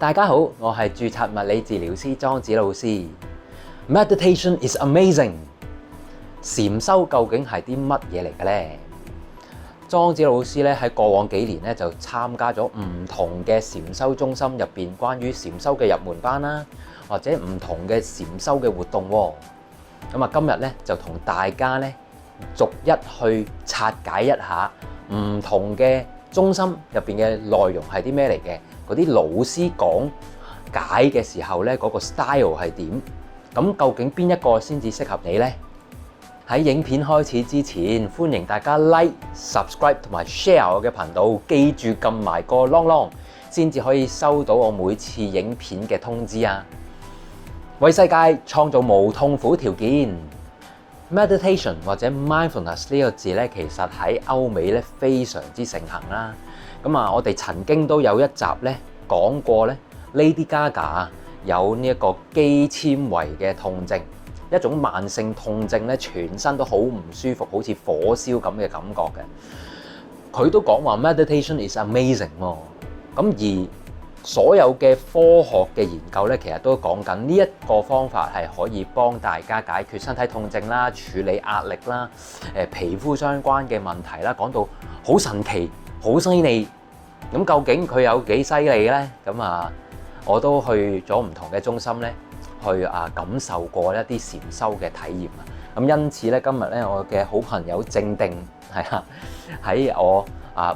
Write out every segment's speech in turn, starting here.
大家好，我係註冊物理治療師莊子老師。Meditation is amazing。禪修究竟係啲乜嘢嚟嘅呢？莊子老師咧喺過往幾年咧就參加咗唔同嘅禪修中心入邊關於禪修嘅入門班啦，或者唔同嘅禪修嘅活動喎。咁啊，今日咧就同大家咧逐一去拆解一下唔同嘅中心入邊嘅內容係啲咩嚟嘅，嗰啲老師講解嘅時候咧嗰個 style 係點？咁究竟邊一個先至適合你呢？喺影片開始之前，歡迎大家 like、subscribe 同埋 share 我嘅頻道，記住撳埋個 long long，先至可以收到我每次影片嘅通知啊！為世界創造無痛苦條件。Meditation 或者 mindfulness 呢個字咧，其實喺歐美咧非常之盛行啦。咁啊，我哋曾經都有一集咧講過咧 Lady Gaga 有呢一個肌纖維嘅痛症，一種慢性痛症咧，全身都好唔舒服，好似火燒咁嘅感覺嘅。佢都講話 meditation is amazing 喎。咁而所有嘅科學嘅研究咧，其實都講緊呢一個方法係可以幫大家解決身體痛症啦、處理壓力啦、皮膚相關嘅問題啦，講到好神奇、好犀利。咁究竟佢有幾犀利咧？咁啊，我都去咗唔同嘅中心咧，去感受過一啲禪修嘅體驗啊。咁因此咧，今日咧我嘅好朋友正定係啊，喺我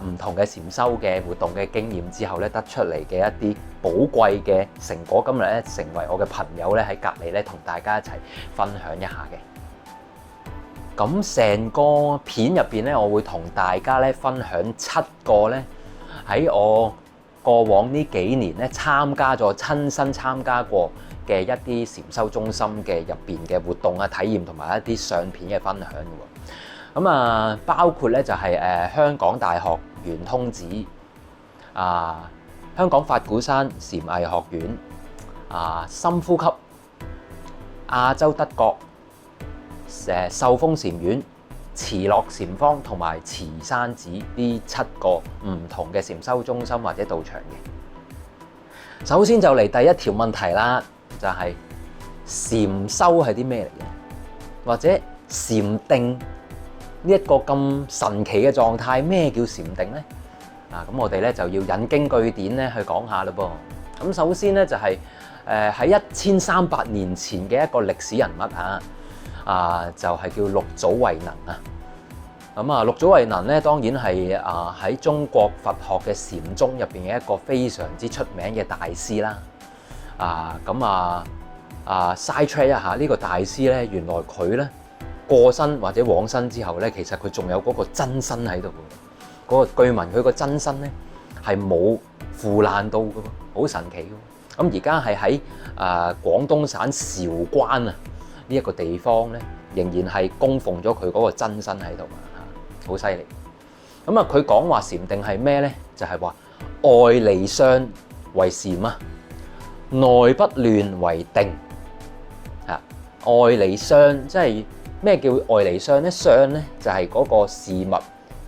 唔同嘅禪修嘅活動嘅經驗之後咧，得出嚟嘅一啲寶貴嘅成果，今日咧成為我嘅朋友咧喺隔離咧同大家一齊分享一下嘅。咁成個片入邊咧，我會同大家咧分享7個咧喺我過往呢幾年咧親身參加過嘅一啲禪修中心嘅入邊嘅活動啊、體驗同埋一啲相片嘅分享嘅。咁啊，包括咧就係香港大學圓通寺、香港法鼓山禪藝學院、深呼吸、亞洲德國秀峰禪院、慈樂禪坊同埋慈山寺呢7個唔同嘅禪修中心或者道場嘅。首先就嚟第一條問題啦，就係禪修係啲咩嚟嘅？或者禪定呢一個咁神奇嘅狀態，咩叫禪定呢？咁我哋咧就要引經據典咧去講下嘞噃。咁首先咧就係喺1300年前嘅一個歷史人物就係叫六祖慧能啊。咁六祖慧能咧當然係喺中國佛學嘅禪宗入邊嘅一個非常之出名嘅大師啦。side track 一下呢個大師咧，原來佢咧過身或者往生之後咧，其實佢仲有嗰個真身喺度嘅。嗰個據聞佢個真身咧係冇腐爛到嘅喎，好神奇嘅。咁而家係喺廣東省韶關呢一個地方咧，仍然係供奉咗佢嗰個真身喺度啊，好犀利。咁佢講話禪定係咩咧？就係話外離相為禪啊，內不亂為定。外離相即係咩叫外離相咧？相咧就係嗰個事物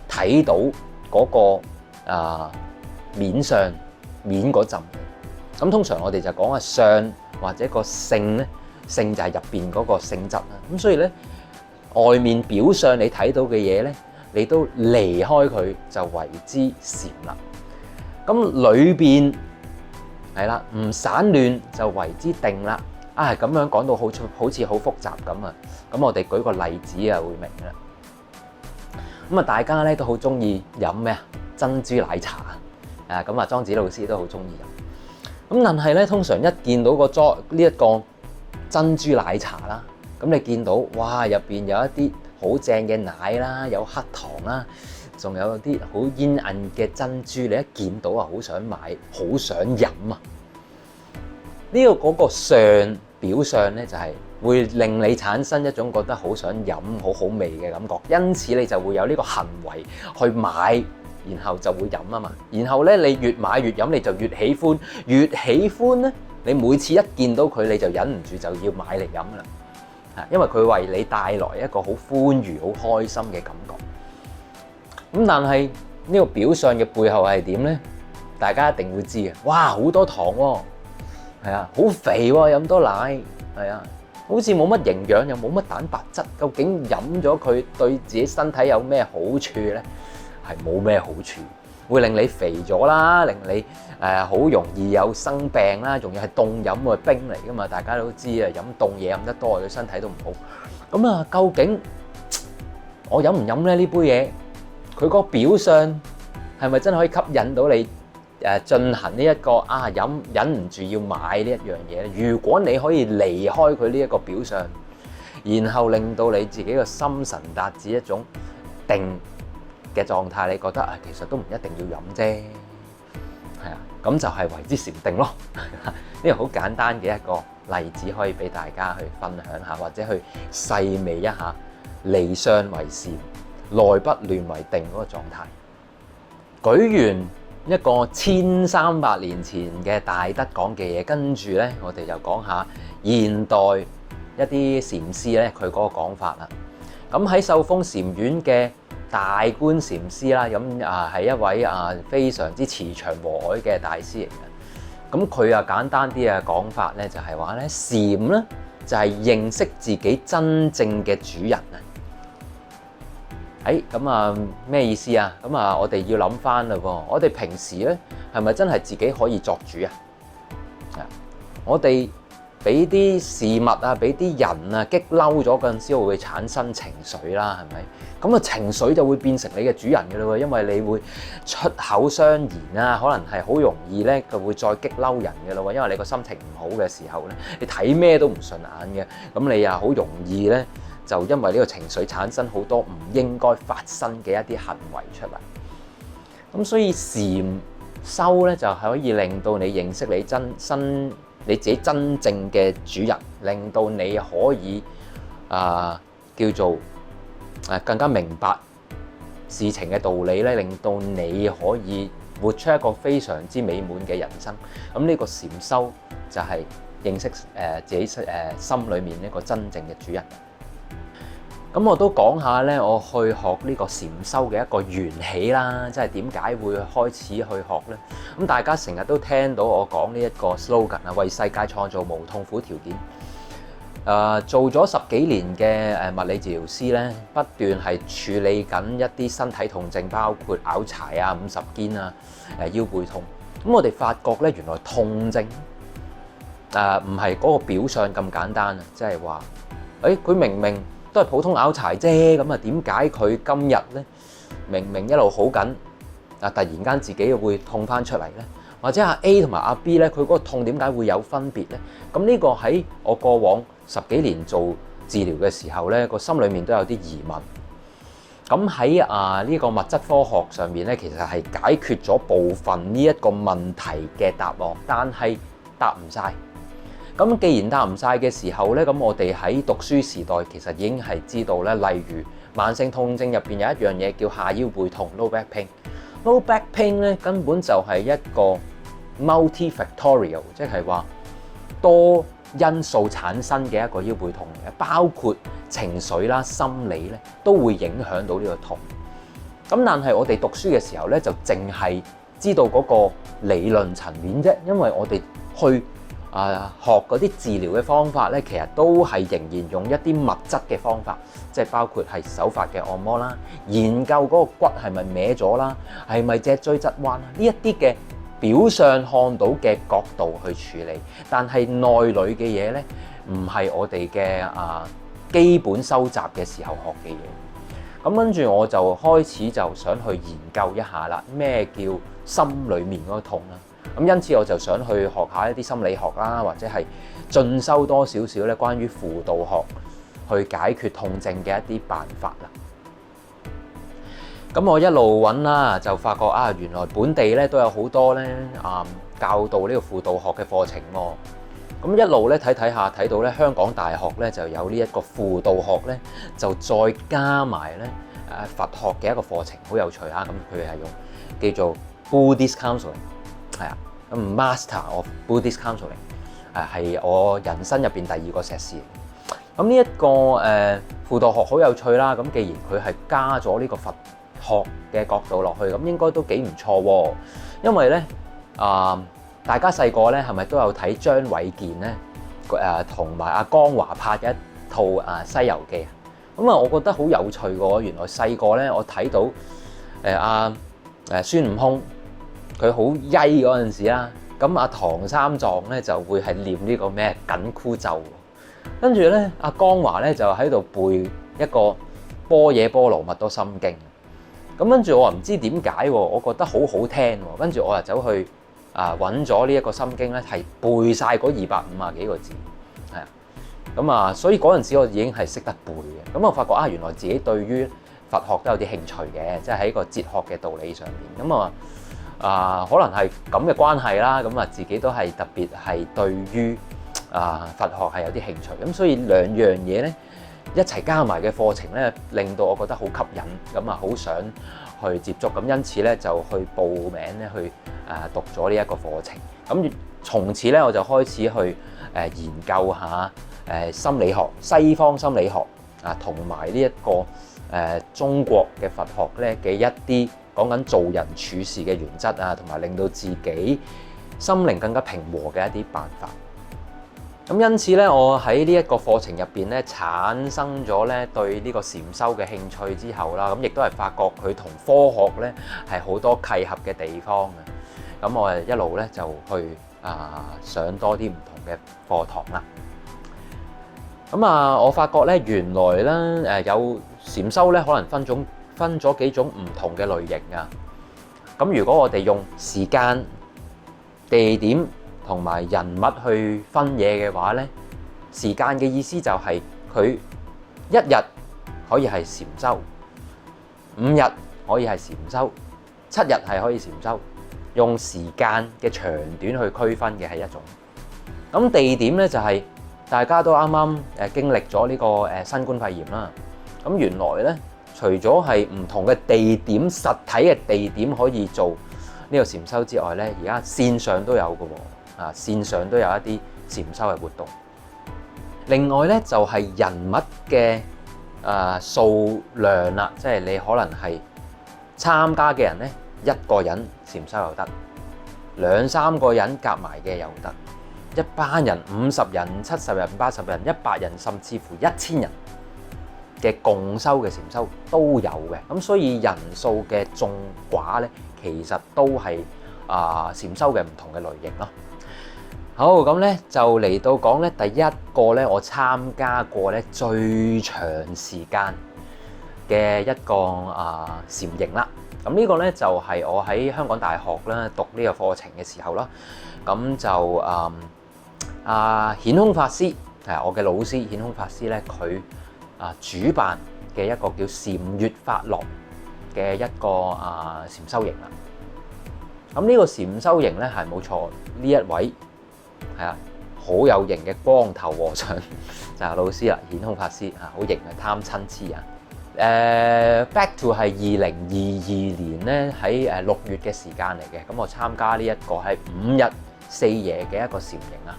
睇到嗰個面上面嗰陣。咁通常我哋就講相或者個性咧，性就係入邊嗰個性質啦。咁所以咧，外面表相你睇到嘅嘢咧，你都離開佢就為之禪啦。咁裏邊係啦，唔散亂就為之定啦。咁樣講到好似好複雜咁啊！咁我哋舉個例子會明啦。咁大家咧都好中意飲咩啊？珍珠奶茶莊子老師都好中意飲。咁但係咧，通常一見到呢一個珍珠奶茶啦，咁你見到哇入邊有一啲好正嘅奶啦，有黑糖啦，仲有啲好煙韌嘅珍珠，你一見到好想買，好想飲啊！嗰個相表相咧，就係會令你產生一種覺得好想飲、好好味嘅感覺，因此你就會有呢個行為去買，然後就會飲啊嘛。然後咧，你越買越飲，你就越喜歡，越喜歡咧，你每次一見到佢，你就忍唔住就要買嚟飲啦。因為佢為你帶來一個好歡愉、好開心嘅感覺。咁但係呢個表相嘅背後係點咧？大家一定會知嘅。哇，好多糖喎，係啊，好肥喎，飲多奶，係啊，好似冇乜營養又冇乜蛋白質，究竟飲咗佢對自己身體有咩好處咧？係冇咩好處，會令你肥咗啦，令你好容易有生病啦，仲要係凍飲喎，冰嚟噶嘛，大家都知啊，飲凍嘢飲得多對身體都唔好。咁啊，究竟我飲唔飲咧呢杯嘢？佢個表象係咪真係可以吸引到你進行呢一個忍唔住要買呢一樣嘢咧？如果你可以離開佢呢一個表象，然後令到你自己個心神達至一種定嘅狀態，你覺得其實都唔一定要飲啫，係啊，咁就係為之禪定咯。呢個好簡單嘅一個例子，可以俾大家去分享下，或者去細味一下離相為禪，內不亂為定嗰個狀態。舉完一個1300年前嘅大德講嘅嘢，跟住咧我哋就講下現代一啲禪師咧佢嗰個講法啦。咁喺秀峰禪院嘅大觀禪師啦，咁係一位非常之慈祥和藹嘅大師嚟嘅。咁佢簡單啲嘅講法咧，就係話咧禪咧就係認識自己真正嘅主人啊！咁咩意思啊？咁我哋要諗翻嘞喎，我哋平時咧係咪真係自己可以作主啊？我哋俾啲事物俾啲人激嬲咗嗰陣時，會產生情緒啦，係咪？咁情緒就會變成你嘅主人嘅嘞喎，因為你會出口傷言可能係好容易咧，就會再激嬲人嘅嘞喎，因為你個心情唔好嘅時候咧，你睇咩都唔順眼嘅，咁你好容易咧就因為呢個情緒產生好多唔應該發生嘅一啲行為出嚟。咁所以禪修咧就係可以令到你認識你自己真正嘅主人，令到你可以叫做更加明白事情嘅道理咧，令到你可以活出一個非常之美滿嘅人生。咁呢個禪修就係認識自己心裏面呢個真正嘅主人。咁我都講下咧，我去學呢個禪修嘅一個緣起啦，即係點解會開始去學咧？咁大家成日都聽到我講呢一個 slogan 為世界創造無痛苦條件。做咗10幾年嘅物理治療師咧，不斷係處理緊一啲身體痛症，包括拗柴50肩腰背痛。咁我哋發覺咧，原來痛症唔係嗰個表象咁簡單啊，即係話佢明明都係普通拗柴啫，咁點解佢今日咧明明一路好緊，突然間自己會痛翻出嚟咧？或者A 同埋B咧，佢嗰個痛點解會有分別咧？咁呢個喺我過往10幾年做治療嘅時候咧，個心裏面都有啲疑問。咁喺呢個物質科學上面咧，其實係解決咗部分呢一個問題嘅答案，但係答唔晒。咁既然答唔晒嘅時候咧，咁我哋喺讀書時代其實已經係知道咧，例如慢性痛症入邊有一樣嘢叫下腰背痛 （low back pain）。low back pain 咧根本就係一個 multifactorial， 即係話多因素產生嘅一個腰背痛嚟嘅，包括情緒啦、心理咧都會影響到呢個痛。咁但係我哋讀書嘅時候咧，就淨係知道嗰個理論層面啫，因為我哋去學嗰啲治療嘅方法咧，其實都係仍然用一啲物質嘅方法，即係包括係手法嘅按摩啦，研究嗰個骨係咪歪咗啦，係咪脊椎側彎啦，呢一啲嘅表上看到嘅角度去處理，但係內裏嘅嘢咧，唔係我哋嘅基本收集嘅時候學嘅嘢。咁跟住我就開始就想去研究一下啦，咩叫心裏面嗰個痛啦。咁因此我就想去學下一啲心理學啦，或者係進修多少少咧關於輔導學去解決痛症嘅一啲辦法啦。咁我一路揾啦，就發覺原來本地咧都有好多咧教導呢個輔導學嘅課程喎。咁一路咧睇下睇到咧香港大學咧就有呢一個輔導學咧，就再加埋咧佛學嘅一個課程，好有趣啊！咁佢係用叫做 Buddhist Counseling， 係啊，咁 Master of Buddhist Counseling， 係我人生入邊第2個碩士。咁呢一個輔導學好有趣啦。咁既然佢係加咗呢個佛學嘅角度落去，咁應該都幾唔錯喎。因為咧大家細個咧係咪都有睇張衛健咧同埋阿江華拍嘅一套《西遊記》啊？咁啊，我覺得好有趣喎！原來細個咧我睇到孫悟空佢好曳嗰陣時啦，咁阿唐三藏咧就會係念呢個咩緊箍咒，跟住咧阿江華咧就喺度背一個般若波羅蜜多心經。咁跟住我唔知點解喎，我覺得好好聽喎，跟住我就走去揾咗呢一個心經咧，係背晒嗰250幾個字，係啊，咁啊，所以嗰陣時我已經係識得背嘅。咁我發覺原來自己對於佛學都有啲興趣嘅，即係喺個哲學嘅道理上面。咁可能係咁嘅關係啦，咁自己都係特別係對於佛學係有啲興趣。咁所以兩樣嘢咧一齊加埋嘅課程咧，令到我覺得好吸引，咁好想去接觸。咁因此咧就去報名咧去讀咗呢一個課程。咁從此咧我就開始去研究下心理學、西方心理學同埋呢一個中國嘅佛學咧嘅一啲講緊做人處事嘅原則同埋令到自己心靈更加平和嘅一啲辦法。咁因此咧，我喺呢一個課程入邊咧，產生咗咧對呢個禪修嘅興趣之後啦，咁亦都係發覺佢同科學咧係好多契合嘅地方嘅。咁我一路咧就去上多啲唔同嘅課堂啦。咁我發覺咧原來咧有禪修咧可能分咗幾種唔同嘅類型啊。咁如果我哋用時間、地點同埋人物去分嘢嘅話咧，時間嘅意思就係佢一日可以係禪修，5日可以係禪修，7日係可以禪修，用時間嘅長短去區分嘅係一種。咁地點咧就係大家都啱啱經歷咗呢個新冠肺炎啦。咁原來咧除咗係唔同嘅地點、實體嘅地點可以做呢個禪修之外咧，而家線上都有嘅喎。線上都有一啲禪修嘅活動。另外咧就係人物嘅數量啦，即係你可能係參加嘅人咧1個人禪修又得，2、3個人夾埋嘅又得，一班人50人、70人、80人、100人，甚至乎1000人嘅共修嘅禪修都有嘅。咁所以人數嘅眾寡咧，其實都係禪修嘅唔同嘅類型咯。好，咁咧就嚟到講咧第一個咧我參加過咧最長時間嘅一個禪營啦。咁呢個咧就係我喺香港大學啦讀呢個課程嘅時候啦。咁就顯空法師係我嘅老師，顯空法師咧佢主辦嘅一個叫禪悅法樂嘅一個禪修營啦。咁呢個禪修營咧係冇錯，呢一位係好有型嘅光頭和尚就係老師啦，顯空法師好型嘅貪嗔癡啊。Back to 係2022年咧喺6月嘅時間嚟嘅。咁我參加呢一個係5日4夜嘅一個禪營啊。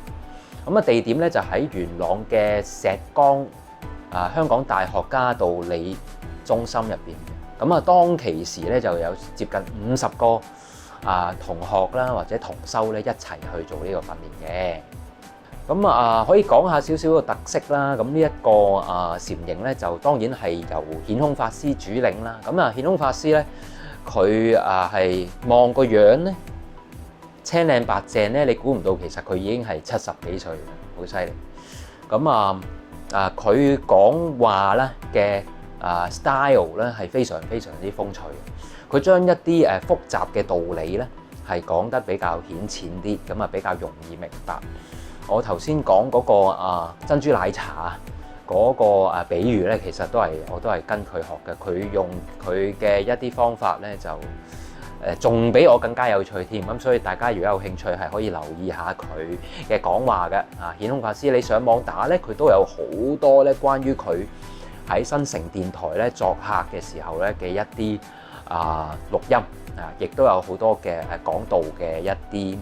咁地點咧就喺元朗嘅石崗香港大學嘉道理中心入邊嘅。咁當其時咧就有接近50個同學啦或者同修咧一齊去做呢個訓練嘅。咁可以講下少少個特色啦。咁呢一個禪營咧就當然係由顯空法師主領啦。咁顯空法師咧佢係望個樣咧青靚白淨咧，你估唔到其實佢已經係70幾歲，好犀利。咁佢講話咧嘅style 咧係非常非常之風趣。佢將一啲複雜嘅道理咧係講得比較顯淺啲，咁比較容易明白。我頭先講嗰個珍珠奶茶嗰個比喻咧，其實我都係跟佢學嘅。佢用佢嘅一啲方法咧，就仲比我更加有趣添。咁所以大家如果有興趣，係可以留意下佢嘅講話嘅。顯空法師，你上網打咧，佢都有好多咧關於佢喺新城電台咧作客嘅時候咧嘅一啲錄音亦都有好多嘅講道嘅一啲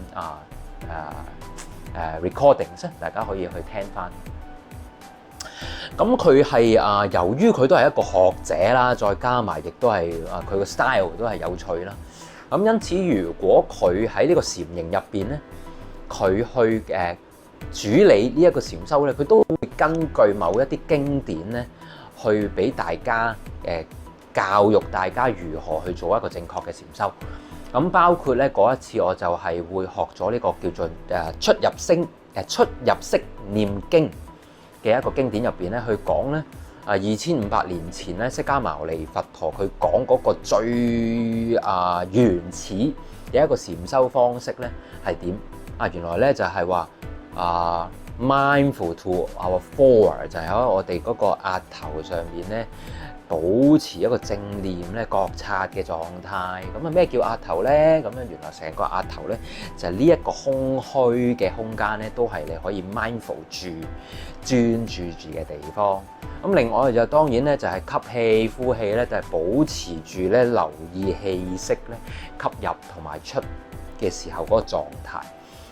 recordings， 大家可以去聽翻。咁佢係由於佢都係一個學者啦，再加埋亦都係佢個 style 都係有趣啦。咁因此，如果佢喺呢個禪營入邊咧，佢去主理呢一個禪修咧，佢都會根據某一啲經典咧，去俾大家教育大家如何去做一個正確嘅禪修。咁包括咧嗰一次，我就係會學咗呢個叫做出入息念經嘅一個經典入邊咧，去講咧2500年前咧，釋迦牟尼佛陀佢講嗰個最原始嘅一個禪修方式咧係點？原來咧就係話mindful to our forward， 就係喺我哋嗰個額頭上面咧，保持一個正念咧覺察嘅狀態。咁咩叫額頭咧？咁樣原來成個額頭咧就係呢一個空虛嘅空間咧，都係你可以 mindful 住專注住嘅地方。咁另外就當然咧就係吸氣呼氣咧，就係保持住咧留意氣息咧吸入同埋出嘅時候嗰個狀態。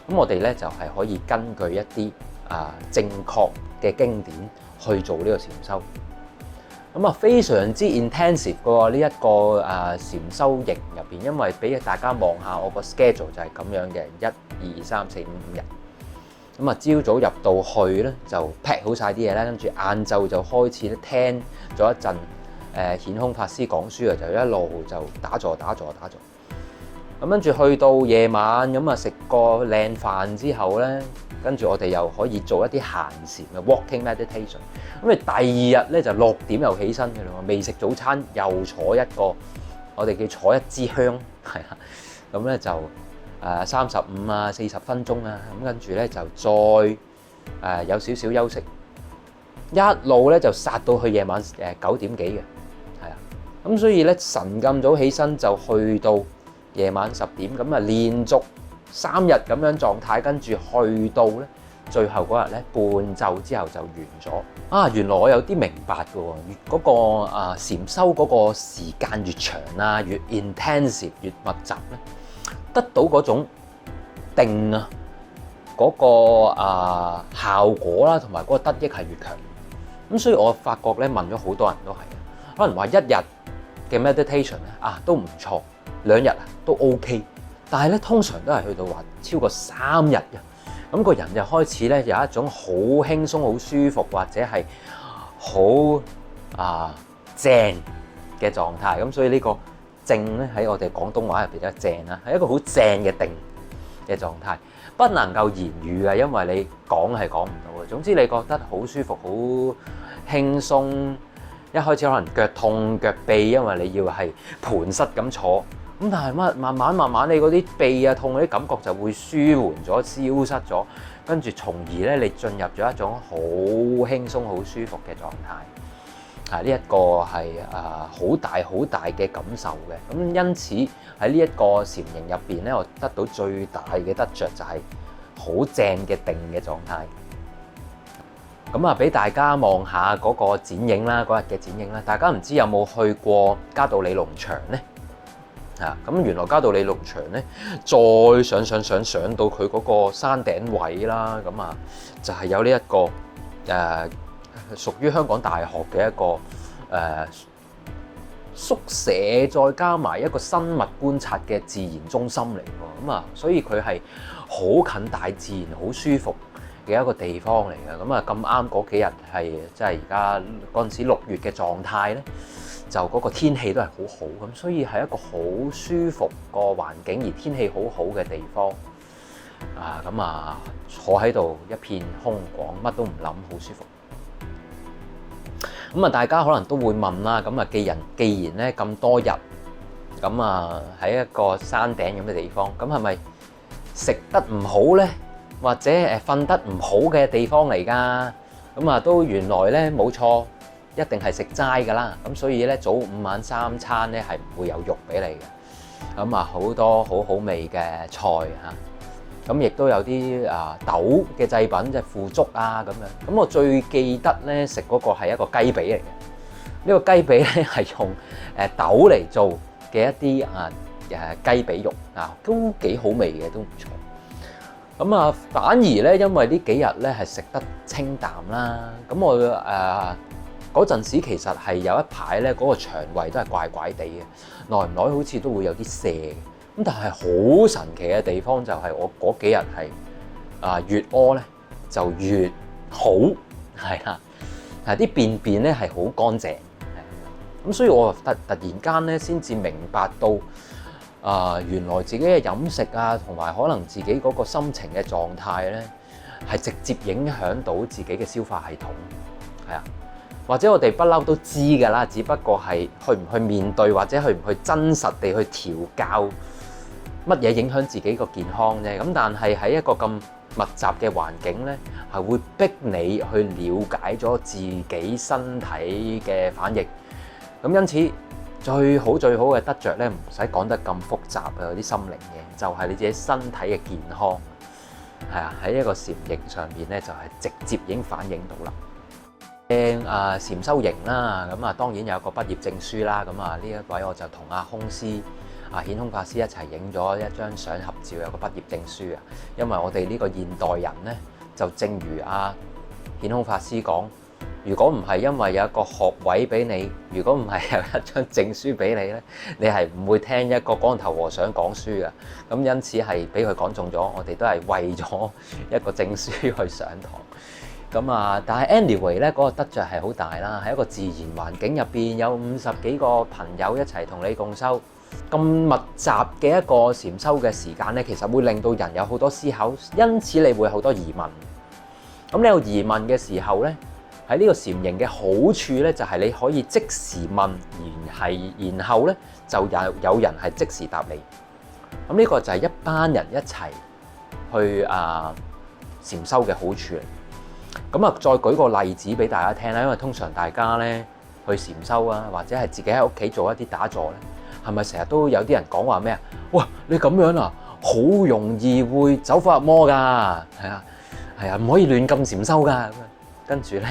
咁我哋咧就係可以根據一啲正確嘅經典去做呢個禪修。咁非常之 intensive 嘅呢一個禪修營入邊，因為俾大家望下我個 schedule 就係咁樣嘅，1、2、3、4、5日。咁朝早入到去咧就 pack 好晒啲嘢啦，跟住晏晝就開始咧聽咗一陣顯空法師講書啊，就一路就打坐。咁跟住去到夜晚咁食個靚飯之後咧，跟住我哋又可以做一啲閒禪嘅 walking meditation。咁第二日咧就6點又起身嘅啦，未食早餐又坐一個，我哋叫坐一支香，係啦。咁咧就35、40分鐘啊，咁跟住咧就再有少少休息，一路咧就殺到去夜晚9點幾嘅，係啊。咁所以咧晨咁早起身就去到夜晚10點，咁連續3日咁樣狀態，跟住去到咧最後嗰日咧半晝之後就完咗。原來我有啲明白嘅喎，越嗰個禪修嗰個時間越長啊，越 intensive 越密集咧，得到嗰種定嗰個效果啦，同埋嗰個得益係越強。咁所以我發覺咧問咗好多人都係，可能話1日嘅 meditation 咧都唔錯，2日都 OK， 但係咧通常都係去到話超過3日嘅，咁個人就開始咧有一種好輕鬆、好舒服或者係好正嘅狀態。咁所以呢個正咧喺我哋廣東話入邊咧正啦，係一個好正嘅定嘅狀態，不能夠言語嘅，因為你講係講唔到嘅。總之你覺得好舒服、好輕鬆，一開始可能腳痛腳痹，因為你要係盤膝咁坐，咁但係慢慢你嗰啲痹痛嗰啲感覺就會舒緩咗、消失咗，跟住從而咧你進入咗一種好輕鬆、好舒服嘅狀態。呢一個係好大嘅感受嘅。咁因此喺呢一個禪營入邊咧，我得到最大嘅得着就係好正嘅定嘅狀態。咁俾大家望下嗰個剪影啦，嗰日嘅剪影啦。大家唔知有冇去過嘉道理農場咧？咁原來嘉道理農場咧，再上到佢嗰個山頂位啦，咁就係有呢一個屬於香港大學嘅一個宿舍，再加埋一個生物觀察嘅自然中心嚟喎。咁所以佢係好近大自然、好舒服嘅一個地方嚟嘅。咁咁啱嗰幾日係即係而家嗰陣時6月嘅狀態咧，就嗰個天氣都係好好，咁所以係一個好舒服個環境，而天氣好好嘅地方。坐喺度一片空廣，乜都唔諗，好舒服。大家可能都會問啦，既然咧咁多日，喺一個山頂咁嘅地方，咁係咪食得唔好咧，或者瞓得唔好嘅地方嚟㗎？都原來咧冇錯，一定係食齋㗎啦。咁所以咧早午晚3餐咧係唔會有肉俾你嘅。好多好好味嘅菜咁亦都有啲豆嘅製品，即係腐竹咁樣。咁我最記得咧食嗰個係一個雞髀嚟嘅。呢個雞髀咧係用豆嚟做嘅一啲雞髀肉都幾好味嘅，都唔錯。反而咧因為呢幾日咧係食得清淡啦，咁我嗰陣時其實係有一排咧嗰個腸胃都係怪怪地嘅，耐唔耐好似都會有啲瀉。咁但係好神奇嘅地方就係我嗰幾日係越屙咧就越好，係啦，啲便便咧係好乾淨，咁所以我突然間咧先至明白到原來自己嘅飲食啊，同埋可能自己嗰個心情嘅狀態咧，係直接影響到自己嘅消化系統，係啊，或者我哋不嬲都知㗎啦，只不過係去唔去面對，或者去唔去真實地去調教乜嘢影響自己個健康啫。咁但係喺一個咁密集嘅環境咧，係會逼你去了解咗自己身體嘅反應。咁因此最好嘅得着咧，唔使講得咁複雜啊，有啲心靈嘅，就係你自己身體嘅健康。係啊，喺一個禪營上邊咧，就係直接已經反映到啦。禪修營啦，咁當然有一個畢業證書啦。咁呢一位我就同空師顯空法師一齊影咗一張相合照，有個畢業證書啊。因為我哋呢個現代人咧，就正如顯空法師講，如果唔係因為有一個學位俾你，如果唔係有一張證書俾你咧，你係唔會聽一個光頭和尚講書嘅。咁因此係俾佢講中咗，我哋都係為咗一個證書去上堂。咁但係 anyway 咧，嗰個得着係好大啦，喺一個自然環境入邊，有50幾個朋友一齊同你共修，咁密集嘅一個禪修嘅時間咧，其實會令到人有好多思考，因此你會好多疑問。咁你有疑問嘅時候咧，喺呢個禪營嘅好處咧，就係你可以即時問，然後咧就有人係即時答你。咁呢個就係一班人一齊去禪修嘅好處嚟。咁再舉個例子俾大家聽啦，因為通常大家咧去禪修或者係自己喺屋企做一啲打坐咧，係咪成日都有啲人講話咩啊？哇！你咁樣好容易會走火入魔㗎，係啊，唔可以亂咁禪修㗎。跟住咧，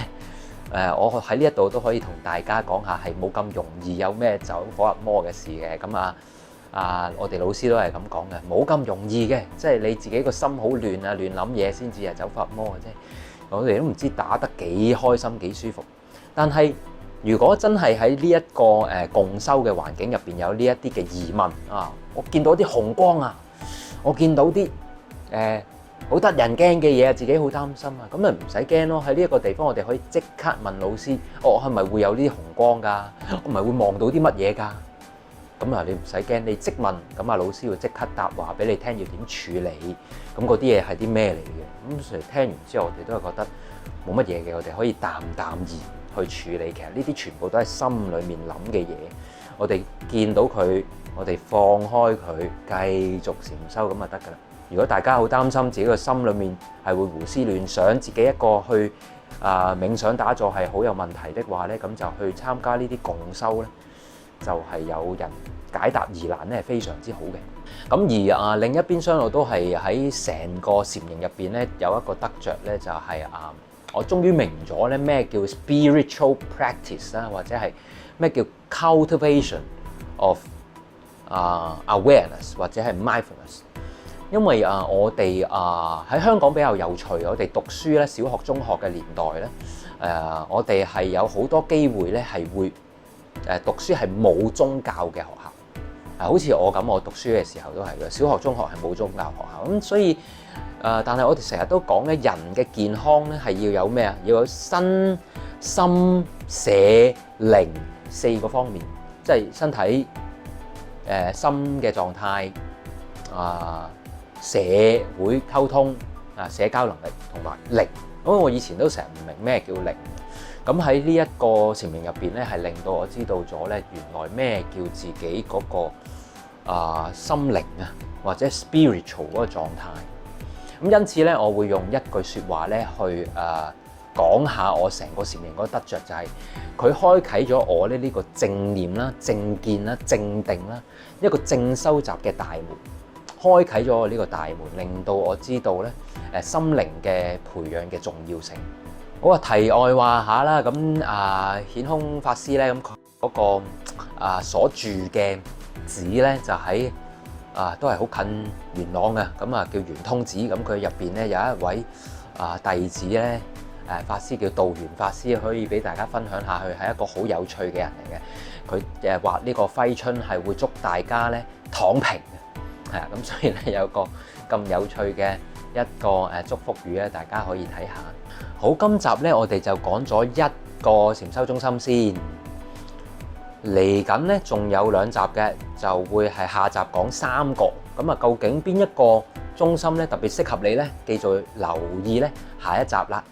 我喺呢一度都可以同大家講下，係冇咁容易有咩走火入魔嘅事嘅。咁我哋老師都係咁講嘅，冇咁容易嘅，即係你自己個心好亂亂諗嘢先至係走火入魔嘅啫。我哋都唔知打得幾開心幾舒服，但係如果真係喺呢一個共修嘅環境入邊有呢一啲嘅疑問我見到啲紅光我見到啲好得人驚嘅嘢自己好擔心咁咪唔使驚咯。喺呢一個地方，我哋可以即刻問老師，我係咪會有呢啲紅光㗎？我咪會望到啲乜嘢㗎？咁你唔使驚，你即問，咁老師會即刻答話俾你聽要點處理。咁嗰啲嘢係啲咩嚟嘅？咁所以聽完之後，我哋都係覺得冇乜嘢嘅，我哋可以淡然去處理。其實呢啲全部都係心裡面諗嘅嘢，我哋見到佢，我哋放開佢，繼續禪修咁就得㗎啦。如果大家好擔心自己個心裡面係會胡思亂想，自己一個去冥想打坐係好有問題的話咧，咁就去參加呢啲共修咧，就係有人解答疑難咧，係非常之好嘅。咁而另一邊廂我都係喺成個禪營入邊咧，有一個得着咧，就係我終於明咗咧咩叫 spiritual practice 啦，或者係咩叫 cultivation of awareness 或者係 mindfulness。因為我哋喺香港比較有趣，我哋讀書咧，小學中學嘅年代咧，我哋係有好多機會咧係會讀書係冇宗教嘅學校。好似我咁，我讀書嘅時候都係嘅，小學中學係冇宗教學校。咁所以但係我哋成日都講咧，人嘅健康咧係要有咩啊？要有身心社靈4個方面，即係身體、心嘅狀態社會溝通社交能力同埋靈。咁我以前都成日唔明咩叫靈。咁喺呢一個禪營入邊咧，係令到我知道咗咧，原來咩叫自己嗰個心靈或者 spiritual 嗰個狀態。咁因此咧，我會用一句説話咧去講下我成個禪營嗰個得着，就係佢開啟咗我咧呢個正念啦、正見啦、正定啦，一個正修習嘅大門，開啟咗我呢個大門，令到我知道咧心靈嘅培養嘅重要性。好啊，題外話下啦，咁顯空法師咧，咁佢嗰個所住嘅寺咧，就喺都係好近元朗嘅，咁叫圓通寺。咁佢入邊咧有一位弟子咧，法師叫道元法師，可以俾大家分享下，佢係一個好有趣嘅人嚟嘅。佢畫呢個揮春係會祝大家咧躺平，係啊，咁所以咧有個咁有趣嘅一個祝福語咧，大家可以睇下。好，今集咧我哋就講咗一個禪修中心先，嚟緊咧仲有2集嘅，就會係下集講3個。咁啊，究竟邊一個中心咧特別適合你咧？記住留意咧下一集啦。